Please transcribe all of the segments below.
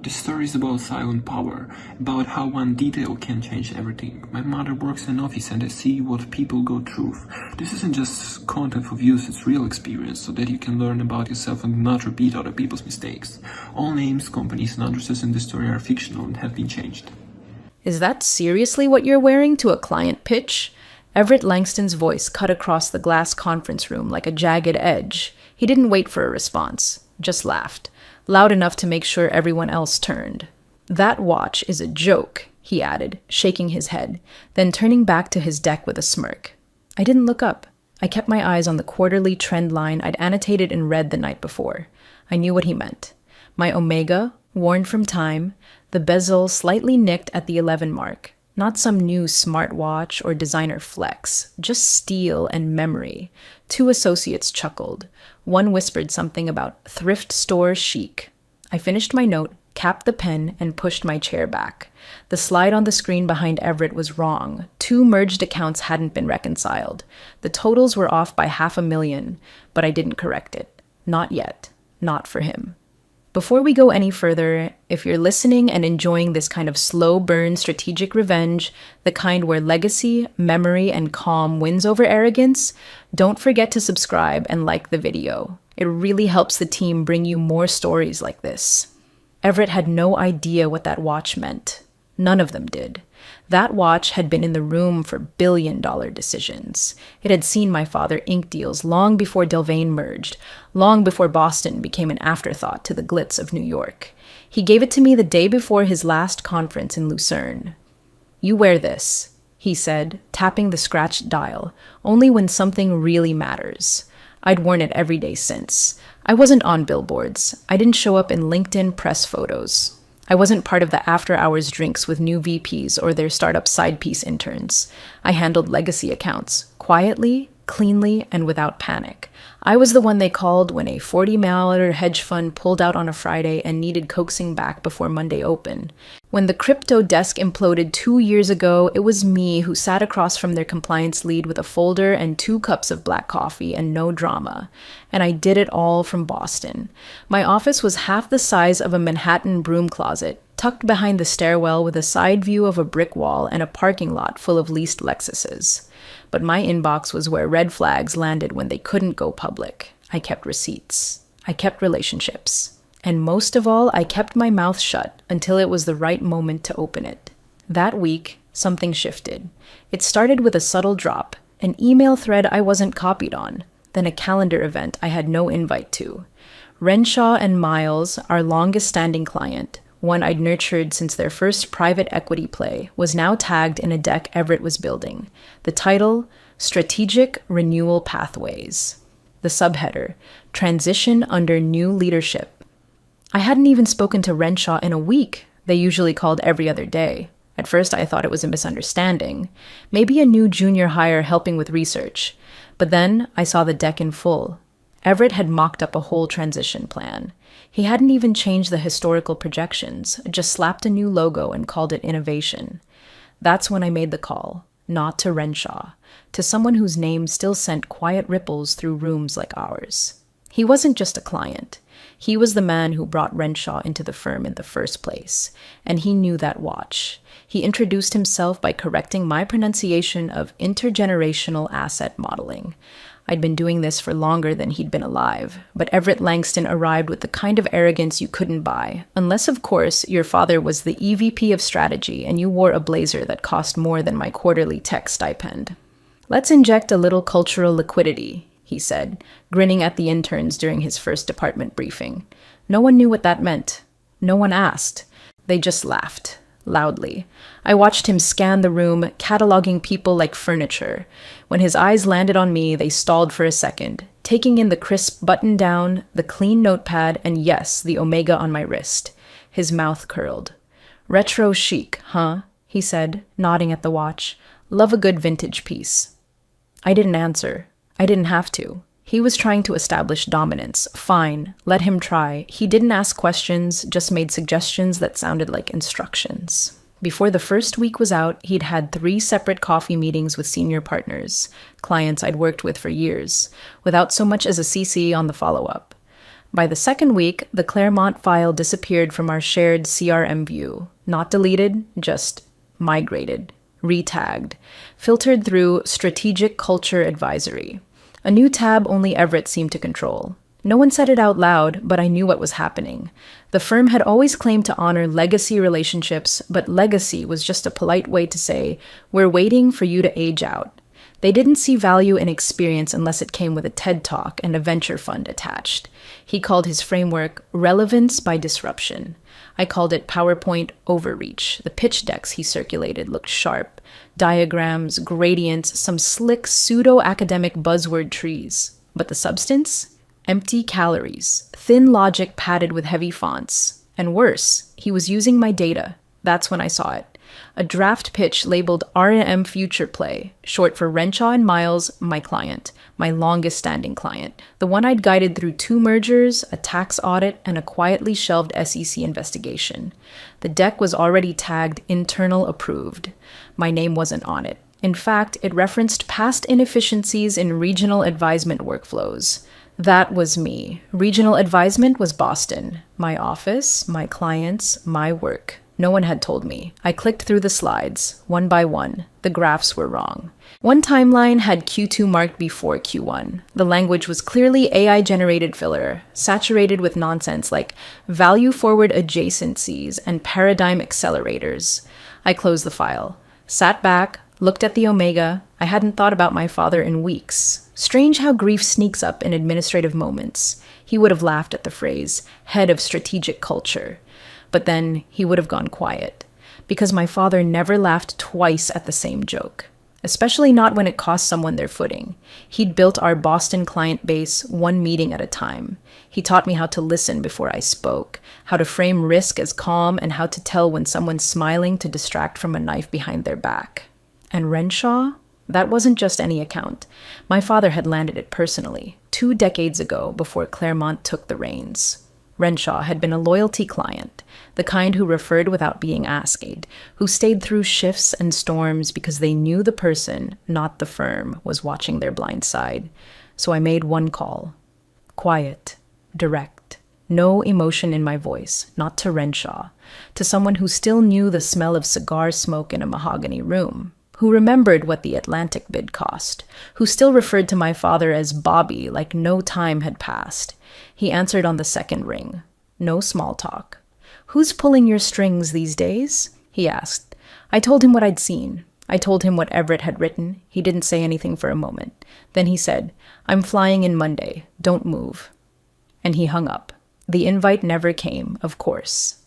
This story is about silent power, about how one detail can change everything. My mother works in an office and I see what people go through. This isn't just content for views, it's real experience, so that you can learn about yourself and not repeat other people's mistakes. All names, companies, and addresses in this story are fictional and have been changed. Is that seriously what you're wearing to a client pitch? Everett Langston's voice cut across the glass conference room like a jagged edge. He didn't wait for a response, just laughed, loud enough to make sure everyone else turned. "That watch is a joke," he added, shaking his head, then turning back to his deck with a smirk. I didn't look up. I kept my eyes on the quarterly trend line I'd annotated in red the night before. I knew what he meant. My Omega, worn from time, the bezel slightly nicked at the 11 mark. Not some new smartwatch or designer flex, just steel and memory. Two associates chuckled. One whispered something about thrift store chic. I finished my note, capped the pen, and pushed my chair back. The slide on the screen behind Everett was wrong. 2 merged accounts hadn't been reconciled. The totals were off by $500,000, but I didn't correct it. Not yet. Not for him. Before we go any further, if you're listening and enjoying this kind of slow burn strategic revenge, the kind where legacy, memory, and calm wins over arrogance, don't forget to subscribe and like the video. It really helps the team bring you more stories like this. Everett had no idea what that watch meant. None of them did. That watch had been in the room for billion-dollar decisions. It had seen my father ink deals long before Delvane merged, long before Boston became an afterthought to the glitz of New York. He gave it to me the day before his last conference in Lucerne. "You wear this," he said, tapping the scratched dial, "only when something really matters." I'd worn it every day since. I wasn't on billboards. I didn't show up in LinkedIn press photos. I wasn't part of the after-hours drinks with new VPs or their startup side-piece interns. I handled legacy accounts, quietly, cleanly, and without panic. I was the one they called when a $40 million hedge fund pulled out on a Friday and needed coaxing back before Monday open. When the crypto desk imploded 2 years ago, it was me who sat across from their compliance lead with a folder and 2 cups of black coffee and no drama. And I did it all from Boston. My office was half the size of a Manhattan broom closet, tucked behind the stairwell with a side view of a brick wall and a parking lot full of leased Lexuses. But my inbox was where red flags landed when they couldn't go public. I kept receipts. I kept relationships. And most of all, I kept my mouth shut until it was the right moment to open it. That week, something shifted. It started with a subtle drop, an email thread I wasn't copied on, then a calendar event I had no invite to. Renshaw and Miles, our longest-standing client, one I'd nurtured since their first private equity play, was now tagged in a deck Everett was building. The title, Strategic Renewal Pathways. The subheader, Transition Under New Leadership. I hadn't even spoken to Renshaw in a week. They usually called every other day. At first, I thought it was a misunderstanding. Maybe a new junior hire helping with research. But then I saw the deck in full. Everett had mocked up a whole transition plan. He hadn't even changed the historical projections, just slapped a new logo and called it innovation. That's when I made the call, not to Renshaw, to someone whose name still sent quiet ripples through rooms like ours. He wasn't just a client. He was the man who brought Renshaw into the firm in the first place, and he knew that watch. He introduced himself by correcting my pronunciation of intergenerational asset modeling. I'd been doing this for longer than he'd been alive, but Everett Langston arrived with the kind of arrogance you couldn't buy, unless, of course, your father was the EVP of strategy and you wore a blazer that cost more than my quarterly tech stipend. "Let's inject a little cultural liquidity," he said, grinning at the interns during his first department briefing. No one knew what that meant. No one asked. They just laughed. Loudly. I watched him scan the room, cataloging people like furniture. When his eyes landed on me, they stalled for a second, taking in the crisp button-down, the clean notepad, and yes, the Omega on my wrist. His mouth curled. "Retro chic, huh?" he said, nodding at the watch. "Love a good vintage piece." I didn't answer. I didn't have to. He was trying to establish dominance. Fine, let him try. He didn't ask questions, just made suggestions that sounded like instructions. Before the first week was out, he'd had 3 separate coffee meetings with senior partners, clients I'd worked with for years, without so much as a CC on the follow-up. By the second week, the Claremont file disappeared from our shared CRM view. Not deleted, just migrated, retagged, filtered through Strategic Culture Advisory. A new tab only Everett seemed to control. No one said it out loud, but I knew what was happening. The firm had always claimed to honor legacy relationships, but legacy was just a polite way to say, we're waiting for you to age out. They didn't see value in experience unless it came with a TED Talk and a venture fund attached. He called his framework relevance by disruption. I called it PowerPoint overreach. The pitch decks he circulated looked sharp. Diagrams, gradients, some slick pseudo-academic buzzword trees. But the substance? Empty calories, thin logic padded with heavy fonts. And worse, he was using my data. That's when I saw it. A draft pitch labeled R&M Future Play, short for Renshaw and Miles, my client, my longest-standing client, the one I'd guided through 2 mergers, a tax audit, and a quietly shelved SEC investigation. The deck was already tagged internal approved. My name wasn't on it. In fact, it referenced past inefficiencies in regional advisement workflows. That was me. Regional advisement was Boston. My office, my clients, my work. No one had told me. I clicked through the slides, one by one. The graphs were wrong. One timeline had Q2 marked before Q1. The language was clearly AI-generated filler, saturated with nonsense like value-forward adjacencies and paradigm accelerators. I closed the file, sat back, looked at the omega. I hadn't thought about my father in weeks. Strange how grief sneaks up in administrative moments. He would have laughed at the phrase, head of strategic culture. But then he would have gone quiet, because my father never laughed twice at the same joke, especially not when it cost someone their footing. He'd built our Boston client base one meeting at a time. He taught me how to listen before I spoke, how to frame risk as calm, and how to tell when someone's smiling to distract from a knife behind their back. And Renshaw? That wasn't just any account. My father had landed it personally, 2 decades ago before Claremont took the reins. Renshaw had been a loyalty client, the kind who referred without being asked, who stayed through shifts and storms because they knew the person, not the firm, was watching their blind side. So I made one call. Quiet, direct, no emotion in my voice, not to Renshaw, to someone who still knew the smell of cigar smoke in a mahogany room, who remembered what the Atlantic bid cost, who still referred to my father as Bobby like no time had passed. He answered on the second ring. No small talk. "Who's pulling your strings these days?" he asked. I told him what I'd seen. I told him what Everett had written. He didn't say anything for a moment. Then he said, "I'm flying in Monday. Don't move." And he hung up. The invite never came, of course.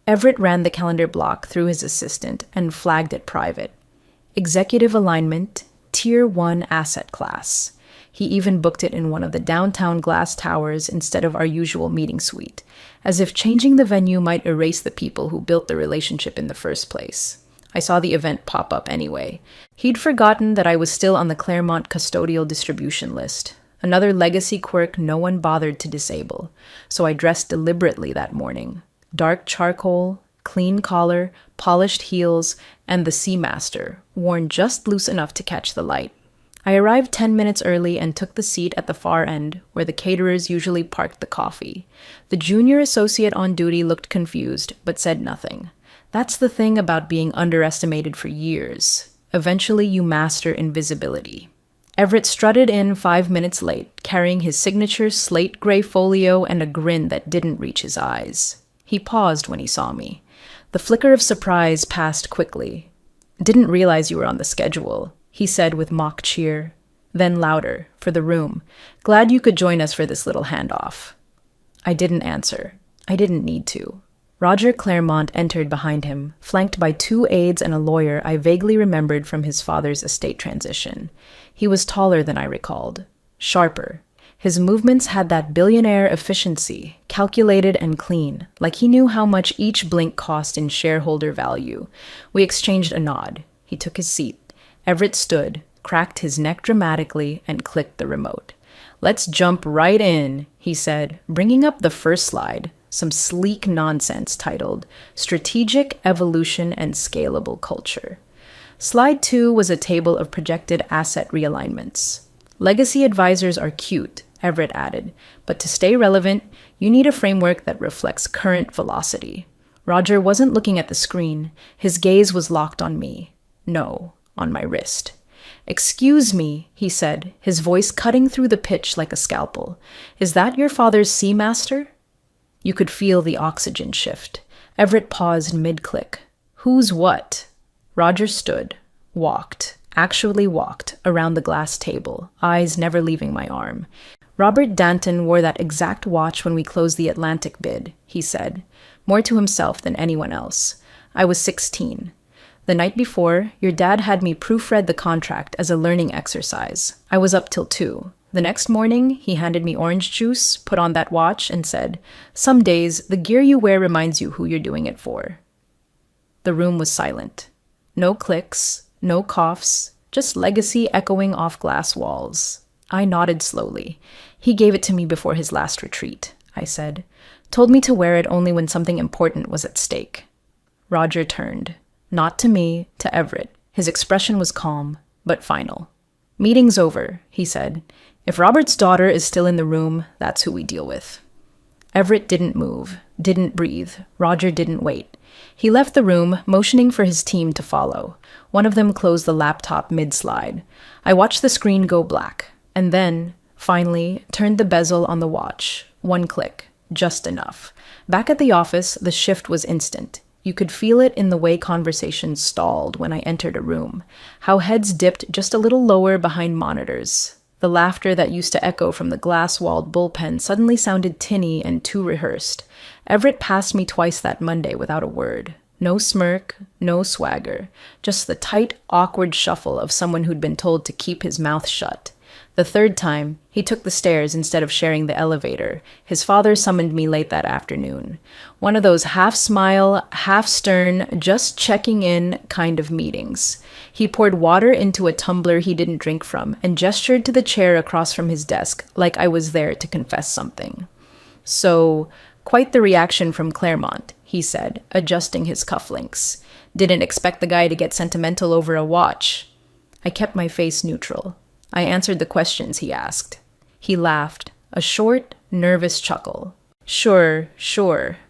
Everett ran the calendar block through his assistant and flagged it private. Executive alignment, Tier 1 asset class. He even booked it in one of the downtown glass towers instead of our usual meeting suite, as if changing the venue might erase the people who built the relationship in the first place. I saw the event pop up anyway. He'd forgotten that I was still on the Claremont custodial distribution list, another legacy quirk no one bothered to disable, so I dressed deliberately that morning. Dark charcoal, clean collar, polished heels, and the Seamaster, worn just loose enough to catch the light. I arrived 10 minutes early and took the seat at the far end, where the caterers usually parked the coffee. The junior associate on duty looked confused, but said nothing. That's the thing about being underestimated for years. Eventually you master invisibility. Everett strutted in 5 minutes late, carrying his signature slate gray folio and a grin that didn't reach his eyes. He paused when he saw me. The flicker of surprise passed quickly. "Didn't realize you were on the schedule," he said with mock cheer. Then louder, for the room. "Glad you could join us for this little handoff." I didn't answer. I didn't need to. Roger Claremont entered behind him, flanked by 2 aides and a lawyer I vaguely remembered from his father's estate transition. He was taller than I recalled, sharper. His movements had that billionaire efficiency, calculated and clean, like he knew how much each blink cost in shareholder value. We exchanged a nod. He took his seat. Everett stood, cracked his neck dramatically, and clicked the remote. "Let's jump right in," he said, bringing up the first slide, some sleek nonsense titled Strategic Evolution and Scalable Culture. Slide 2 was a table of projected asset realignments. Legacy advisors are cute, Everett added. But to stay relevant, you need a framework that reflects current velocity. Roger wasn't looking at the screen. His gaze was locked on me. No, on my wrist. "Excuse me," he said, his voice cutting through the pitch like a scalpel. "Is that your father's Seamaster?" You could feel the oxygen shift. Everett paused mid-click. "Who's what?" Roger stood, actually walked, around the glass table, eyes never leaving my arm. "Robert Danton wore that exact watch when we closed the Atlantic bid," he said, more to himself than anyone else. "I was 16. The night before, your dad had me proofread the contract as a learning exercise. I was up till 2. The next morning, he handed me orange juice, put on that watch, and said, 'Some days, the gear you wear reminds you who you're doing it for.'" The room was silent. No clicks, no coughs, just legacy echoing off glass walls. I nodded slowly. "He gave it to me before his last retreat," I said. "Told me to wear it only when something important was at stake." Roger turned. Not to me, to Everett. His expression was calm, but final. "Meeting's over," he said. "If Robert's daughter is still in the room, that's who we deal with." Everett didn't move, didn't breathe. Roger didn't wait. He left the room, motioning for his team to follow. One of them closed the laptop mid-slide. I watched the screen go black, and then, finally, turned the bezel on the watch. One click, just enough. Back at the office, the shift was instant. You could feel it in the way conversations stalled when I entered a room, how heads dipped just a little lower behind monitors. The laughter that used to echo from the glass-walled bullpen suddenly sounded tinny and too rehearsed. Everett passed me twice that Monday without a word. No smirk, no swagger, just the tight, awkward shuffle of someone who'd been told to keep his mouth shut. The third time, he took the stairs instead of sharing the elevator. His father summoned me late that afternoon. One of those half-smile, half-stern, just checking in kind of meetings. He poured water into a tumbler he didn't drink from and gestured to the chair across from his desk like I was there to confess something. "So, quite the reaction from Claremont," he said, adjusting his cufflinks. "Didn't expect the guy to get sentimental over a watch." I kept my face neutral. I answered the questions he asked. He laughed, a short, nervous chuckle. Sure,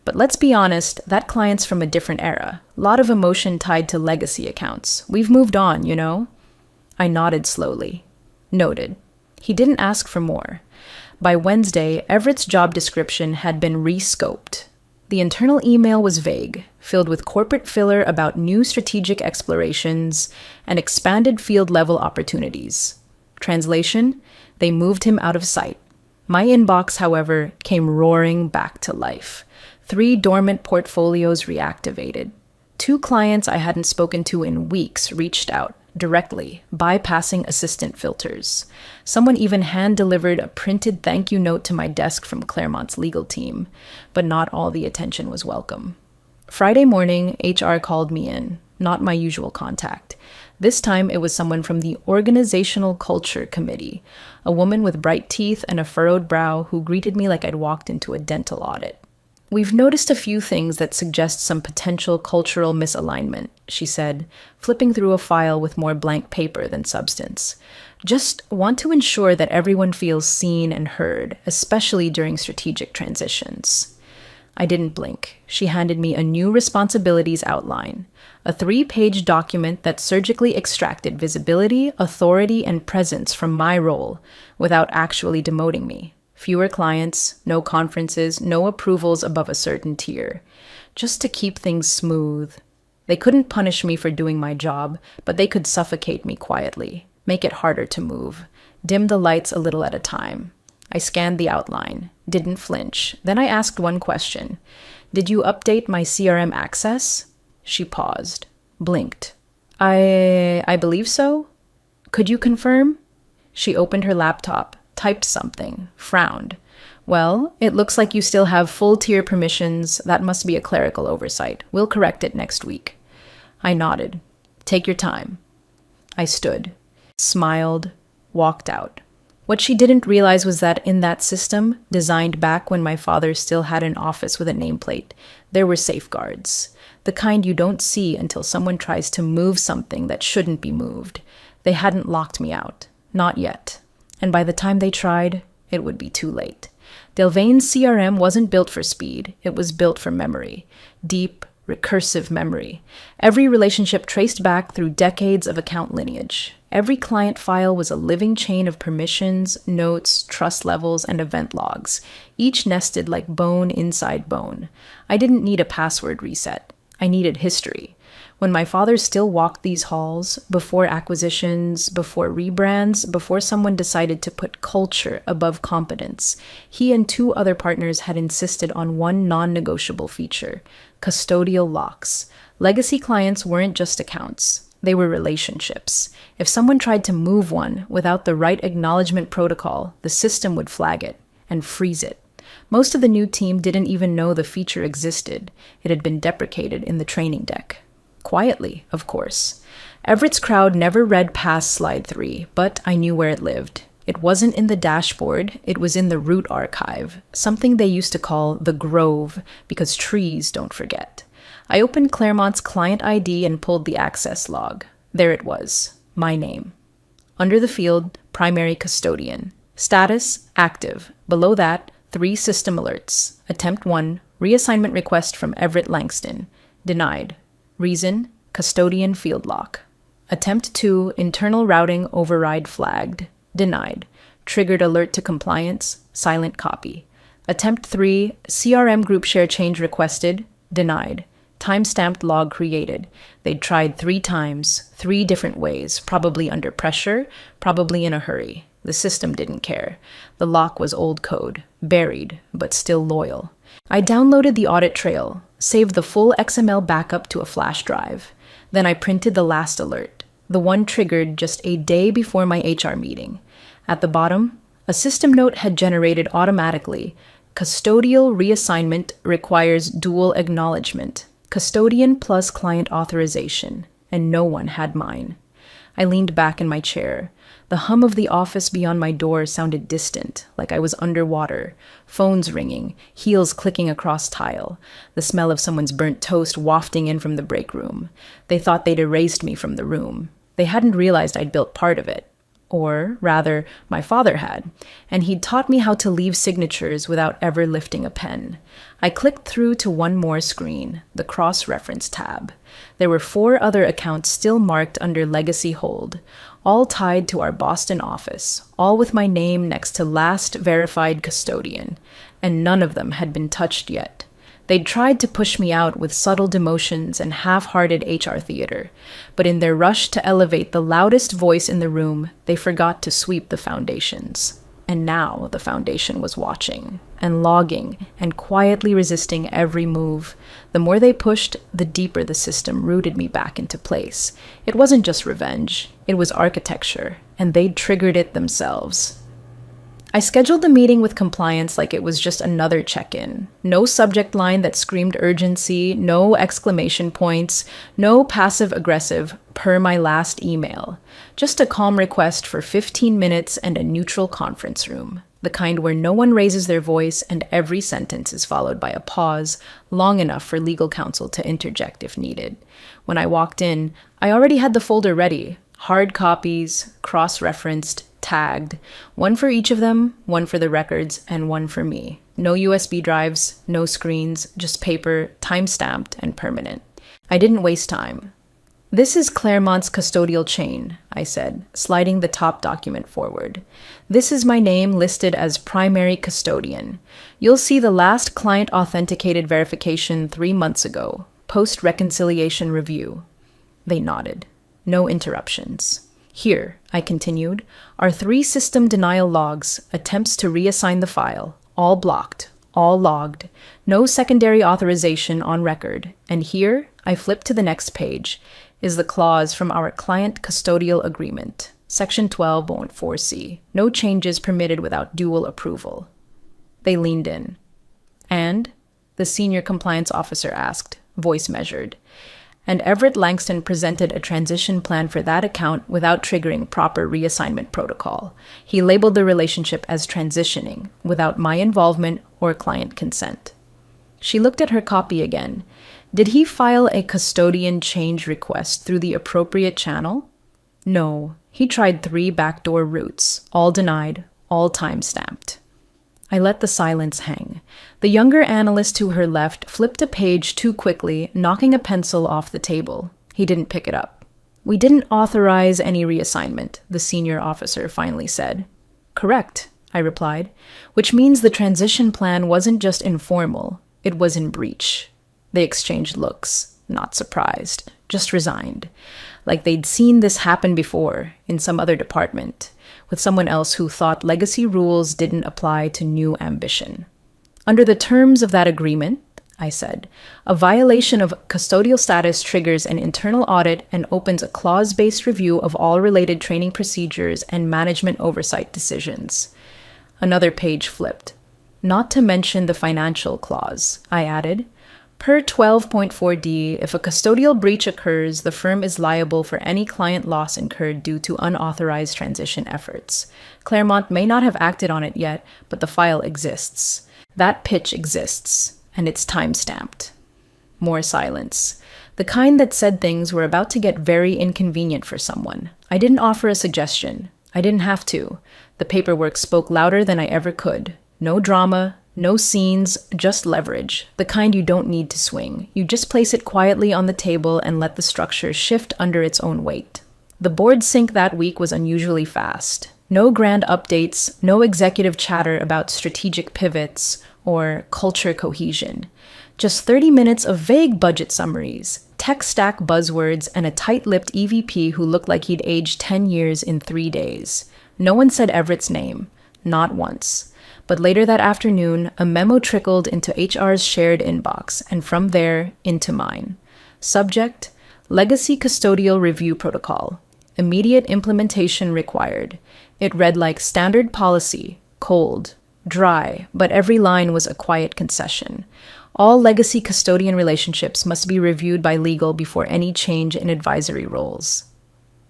but let's be honest, that client's from a different era. Lot of emotion tied to legacy accounts. We've moved on, you know?" I nodded slowly. Noted. He didn't ask for more. By Wednesday, Everett's job description had been re-scoped. The internal email was vague, filled with corporate filler about new strategic explorations and expanded field-level opportunities. Translation, they moved him out of sight. My inbox, however, came roaring back to life. 3 dormant portfolios reactivated. 2 clients I hadn't spoken to in weeks reached out, directly, bypassing assistant filters. Someone even hand-delivered a printed thank you note to my desk from Claremont's legal team, but not all the attention was welcome. Friday morning, HR called me in, not my usual contact. This time it was someone from the Organizational Culture Committee, a woman with bright teeth and a furrowed brow who greeted me like I'd walked into a dental audit. "We've noticed a few things that suggest some potential cultural misalignment," she said, flipping through a file with more blank paper than substance. "Just want to ensure that everyone feels seen and heard, especially during strategic transitions." I didn't blink. She handed me a new responsibilities outline, a 3-page document that surgically extracted visibility, authority, and presence from my role without actually demoting me. Fewer clients, no conferences, no approvals above a certain tier. Just to keep things smooth. They couldn't punish me for doing my job, but they could suffocate me quietly, make it harder to move, dim the lights a little at a time. I scanned the outline, didn't flinch. Then I asked one question. "Did you update my CRM access?" She paused, blinked. I believe so. Could you confirm?" She opened her laptop, typed something, frowned. "Well, it looks like you still have full tier permissions. That must be a clerical oversight. We'll correct it next week." I nodded. "Take your time." I stood, smiled, walked out. What she didn't realize was that in that system, designed back when my father still had an office with a nameplate, there were safeguards. The kind you don't see until someone tries to move something that shouldn't be moved. They hadn't locked me out. Not yet. And by the time they tried, it would be too late. Delvain's CRM wasn't built for speed, it was built for memory. Deep, recursive memory. Every relationship traced back through decades of account lineage. Every client file was a living chain of permissions, notes, trust levels, and event logs, each nested like bone inside bone. I didn't need a password reset. I needed history. When my father still walked these halls, before acquisitions, before rebrands, before someone decided to put culture above competence, he and 2 other partners had insisted on one non-negotiable feature: custodial locks. Legacy clients weren't just accounts. They were relationships. If someone tried to move one without the right acknowledgement protocol, the system would flag it and freeze it. Most of the new team didn't even know the feature existed. It had been deprecated in the training deck. Quietly, of course. Everett's crowd never read past slide 3, but I knew where it lived. It wasn't in the dashboard, it was in the root archive, something they used to call the grove, because trees don't forget. I opened Claremont's client ID and pulled the access log. There it was, my name. Under the field, primary custodian. Status, active. Below that, 3 system alerts. Attempt 1, reassignment request from Everett Langston. Denied. Reason, custodian field lock. Attempt 2, internal routing override flagged. Denied. Triggered alert to compliance, silent copy. Attempt 3, CRM group share change requested. Denied. Timestamped log created. They'd tried 3 times, 3 different ways, probably under pressure, probably in a hurry. The system didn't care. The lock was old code, buried, but still loyal. I downloaded the audit trail, saved the full XML backup to a flash drive. Then I printed the last alert, the one triggered just a day before my HR meeting. At the bottom, a system note had generated automatically. Custodial reassignment requires dual acknowledgement. Custodian plus client authorization, and no one had mine. I leaned back in my chair. The hum of the office beyond my door sounded distant, like I was underwater. Phones ringing, heels clicking across tile, the smell of someone's burnt toast wafting in from the break room. They thought they'd erased me from the room. They hadn't realized I'd built part of it. Or, rather, my father had, and he'd taught me how to leave signatures without ever lifting a pen. I clicked through to one more screen, the cross-reference tab. There were 4 other accounts still marked under legacy hold, all tied to our Boston office, all with my name next to last verified custodian, and none of them had been touched yet. They'd tried to push me out with subtle demotions and half-hearted HR theater, but in their rush to elevate the loudest voice in the room, they forgot to sweep the foundations. And now the foundation was watching, and logging, and quietly resisting every move. The more they pushed, the deeper the system rooted me back into place. It wasn't just revenge, it was architecture, and they'd triggered it themselves. I scheduled the meeting with compliance like it was just another check-in. No subject line that screamed urgency, no exclamation points, no passive-aggressive per my last email. Just a calm request for 15 minutes and a neutral conference room, the kind where no one raises their voice and every sentence is followed by a pause long enough for legal counsel to interject if needed. When I walked in, I already had the folder ready, hard copies, cross-referenced, tagged, one for each of them, one for the records, and one for me. No USB drives, no screens, just paper, time-stamped and permanent. I didn't waste time. "This is Claremont's custodial chain," I said, sliding the top document forward. "This is my name listed as primary custodian. You'll see the last client authenticated verification 3 months ago, post-reconciliation review." They nodded. No interruptions. "Here," I continued, "are 3 system denial logs, attempts to reassign the file, all blocked, all logged, no secondary authorization on record. And here," I flipped to the next page, "is the clause from our client custodial agreement, section 12.4c, no changes permitted without dual approval." They leaned in. "And?" the senior compliance officer asked, voice measured. And Everett Langston presented a transition plan for that account without triggering proper reassignment protocol. He labeled the relationship as transitioning, without my involvement or client consent. She looked at her copy again. Did he file a custodian change request through the appropriate channel? No. He tried 3 backdoor routes, all denied, all time-stamped. I let the silence hang. The younger analyst to her left flipped a page too quickly, knocking a pencil off the table. He didn't pick it up. "We didn't authorize any reassignment," the senior officer finally said. "Correct," I replied, which means the transition plan wasn't just informal, it was in breach. They exchanged looks, not surprised, just resigned, like they'd seen this happen before in some other department, with someone else who thought legacy rules didn't apply to new ambition. "Under the terms of that agreement," I said, "a violation of custodial status triggers an internal audit and opens a clause-based review of all related training procedures and management oversight decisions." Another page flipped. "Not to mention the financial clause," I added. "Per 12.4d, if a custodial breach occurs, the firm is liable for any client loss incurred due to unauthorized transition efforts. Claremont may not have acted on it yet, but the file exists. That pitch exists, and it's time-stamped." More silence. The kind that said things were about to get very inconvenient for someone. I didn't offer a suggestion. I didn't have to. The paperwork spoke louder than I ever could. No drama, no scenes, just leverage. The kind you don't need to swing. You just place it quietly on the table and let the structure shift under its own weight. The board sync that week was unusually fast. No grand updates, no executive chatter about strategic pivots or culture cohesion. Just 30 minutes of vague budget summaries, tech stack buzzwords, and a tight-lipped EVP who looked like he'd aged 10 years in 3 days. No one said Everett's name. Not once. But later that afternoon, a memo trickled into HR's shared inbox, and from there, into mine. Subject: Legacy Custodial Review Protocol. Immediate implementation required. It read like standard policy, cold, dry, but every line was a quiet concession. All legacy custodian relationships must be reviewed by legal before any change in advisory roles.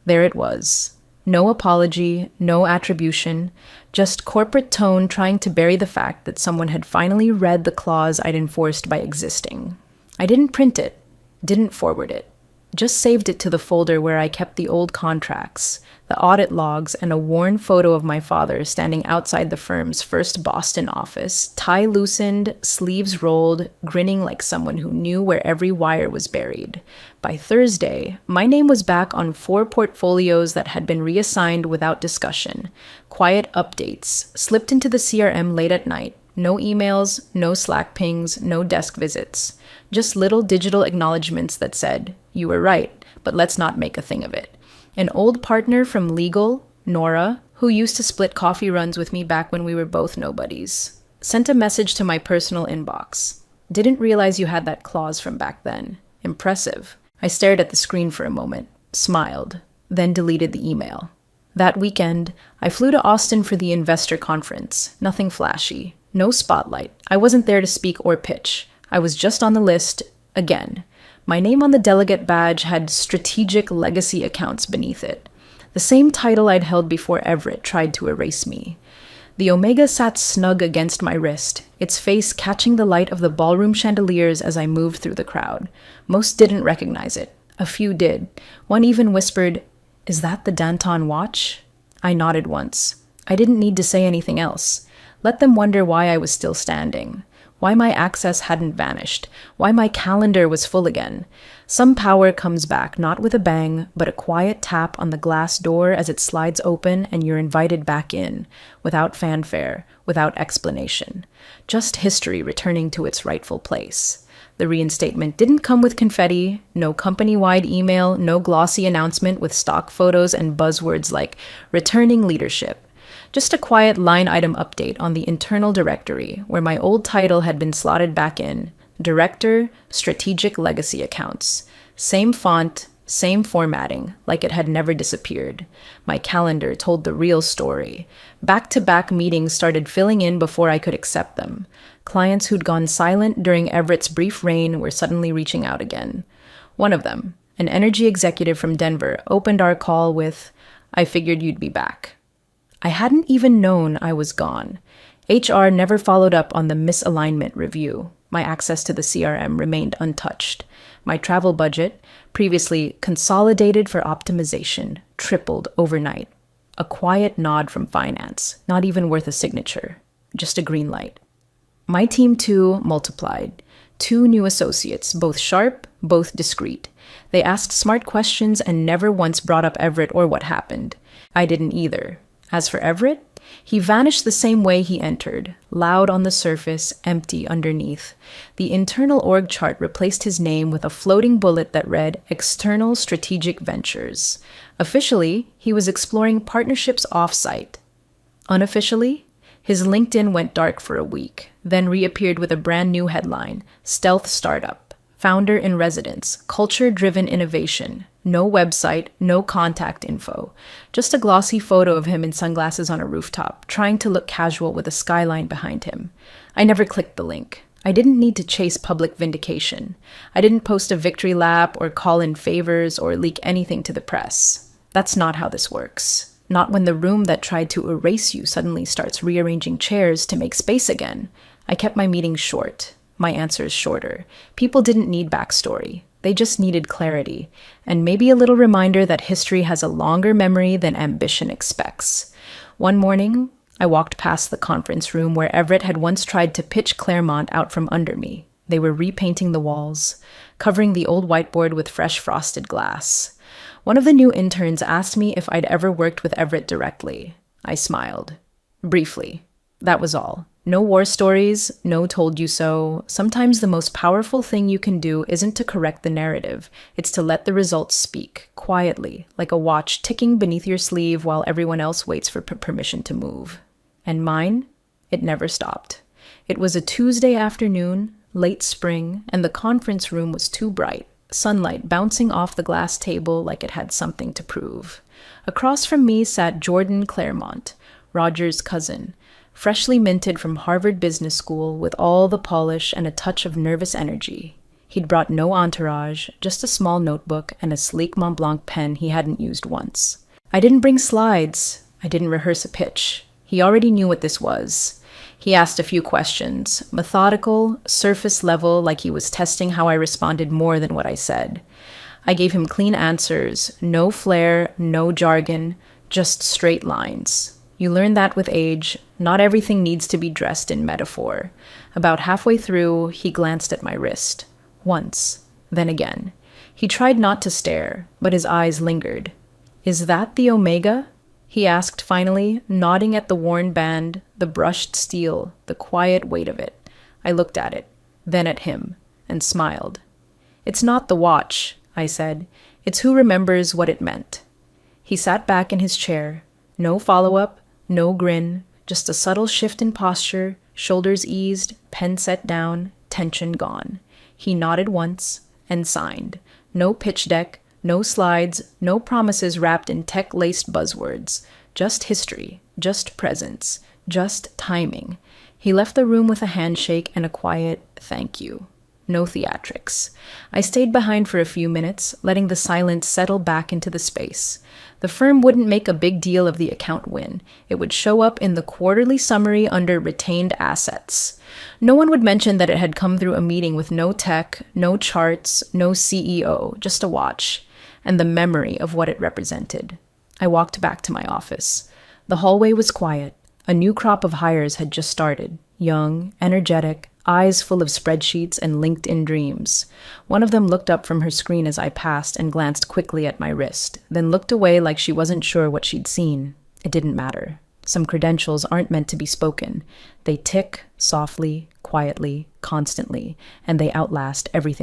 There it was. No apology, no attribution, just corporate tone trying to bury the fact that someone had finally read the clause I'd enforced by existing. I didn't print it, didn't forward it, just saved it to the folder where I kept the old contracts, the audit logs, and a worn photo of my father standing outside the firm's first Boston office, tie loosened, sleeves rolled, grinning like someone who knew where every wire was buried. By Thursday, my name was back on 4 portfolios that had been reassigned without discussion. Quiet updates, slipped into the CRM late at night. No emails, no Slack pings, no desk visits. Just little digital acknowledgments that said, "You were right, but let's not make a thing of it." An old partner from legal, Nora, who used to split coffee runs with me back when we were both nobodies, sent a message to my personal inbox. "Didn't realize you had that clause from back then. Impressive." I stared at the screen for a moment, smiled, then deleted the email. That weekend, I flew to Austin for the investor conference. Nothing flashy. No spotlight. I wasn't there to speak or pitch. I was just on the list, again. My name on the delegate badge had Strategic Legacy Accounts beneath it. The same title I'd held before Everett tried to erase me. The Omega sat snug against my wrist, its face catching the light of the ballroom chandeliers as I moved through the crowd. Most didn't recognize it. A few did. One even whispered, "Is that the Danton watch?" I nodded once. I didn't need to say anything else. Let them wonder why I was still standing. Why my access hadn't vanished. Why my calendar was full again. Some power comes back, not with a bang, but a quiet tap on the glass door as it slides open and you're invited back in, without fanfare, without explanation. Just history returning to its rightful place. The reinstatement didn't come with confetti, no company-wide email, no glossy announcement with stock photos and buzzwords like returning leadership. Just a quiet line-item update on the internal directory, where my old title had been slotted back in. Director, Strategic Legacy Accounts. Same font, same formatting, like it had never disappeared. My calendar told the real story. Back-to-back meetings started filling in before I could accept them. Clients who'd gone silent during Everett's brief reign were suddenly reaching out again. One of them, an energy executive from Denver, opened our call with, "I figured you'd be back." I hadn't even known I was gone. HR never followed up on the misalignment review. My access to the CRM remained untouched. My travel budget, previously consolidated for optimization, tripled overnight. A quiet nod from finance, not even worth a signature. just a green light. My team too multiplied. 2 new associates, both sharp, both discreet. They asked smart questions and never once brought up Everett or what happened. I didn't either. As for Everett, he vanished the same way he entered, loud on the surface, empty underneath. The internal org chart replaced his name with a floating bullet that read External Strategic Ventures. Officially, he was exploring partnerships off-site. Unofficially, his LinkedIn went dark for a week, then reappeared with a brand new headline, Stealth Startup, Founder in Residence, Culture-Driven Innovation. No website, no contact info. Just a glossy photo of him in sunglasses on a rooftop, trying to look casual with a skyline behind him. I never clicked the link. I didn't need to chase public vindication. I didn't post a victory lap or call in favors or leak anything to the press. That's not how this works. Not when the room that tried to erase you suddenly starts rearranging chairs to make space again. I kept my meetings short, my answers shorter. People didn't need backstory. They just needed clarity, and maybe a little reminder that history has a longer memory than ambition expects. One morning, I walked past the conference room where Everett had once tried to pitch Claremont out from under me. They were repainting the walls, covering the old whiteboard with fresh frosted glass. One of the new interns asked me if I'd ever worked with Everett directly. I smiled. Briefly. That was all. No war stories, no told you so. Sometimes the most powerful thing you can do isn't to correct the narrative. It's to let the results speak, quietly, like a watch ticking beneath your sleeve while everyone else waits for permission to move. And mine? It never stopped. It was a Tuesday afternoon, late spring, and the conference room was too bright, sunlight bouncing off the glass table like it had something to prove. Across from me sat Jordan Claremont, Roger's cousin, freshly minted from Harvard Business School with all the polish and a touch of nervous energy. He'd brought no entourage, just a small notebook and a sleek Montblanc pen he hadn't used once. I didn't bring slides. I didn't rehearse a pitch. He already knew what this was. He asked a few questions, methodical, surface level, like he was testing how I responded more than what I said. I gave him clean answers, no flair, no jargon, just straight lines. You learn that with age. Not everything needs to be dressed in metaphor. About halfway through, he glanced at my wrist. Once, then again. He tried not to stare, but his eyes lingered. "Is that the Omega?" he asked finally, nodding at the worn band, the brushed steel, the quiet weight of it. I looked at it, then at him, and smiled. "It's not the watch," I said. "It's who remembers what it meant." He sat back in his chair. No follow-up, no grin, just a subtle shift in posture, shoulders eased, pen set down, tension gone. He nodded once and signed. No pitch deck, no slides, no promises wrapped in tech-laced buzzwords. Just history, just presence, just timing. He left the room with a handshake and a quiet thank you. No theatrics. I stayed behind for a few minutes, letting the silence settle back into the space. The firm wouldn't make a big deal of the account win. It would show up in the quarterly summary under retained assets. No one would mention that it had come through a meeting with no tech, no charts, no CEO, just a watch, and the memory of what it represented. I walked back to my office. The hallway was quiet. A new crop of hires had just started, young, energetic, eyes full of spreadsheets and LinkedIn dreams. One of them looked up from her screen as I passed and glanced quickly at my wrist, then looked away like she wasn't sure what she'd seen. It didn't matter. Some credentials aren't meant to be spoken. They tick softly, quietly, constantly, and they outlast everything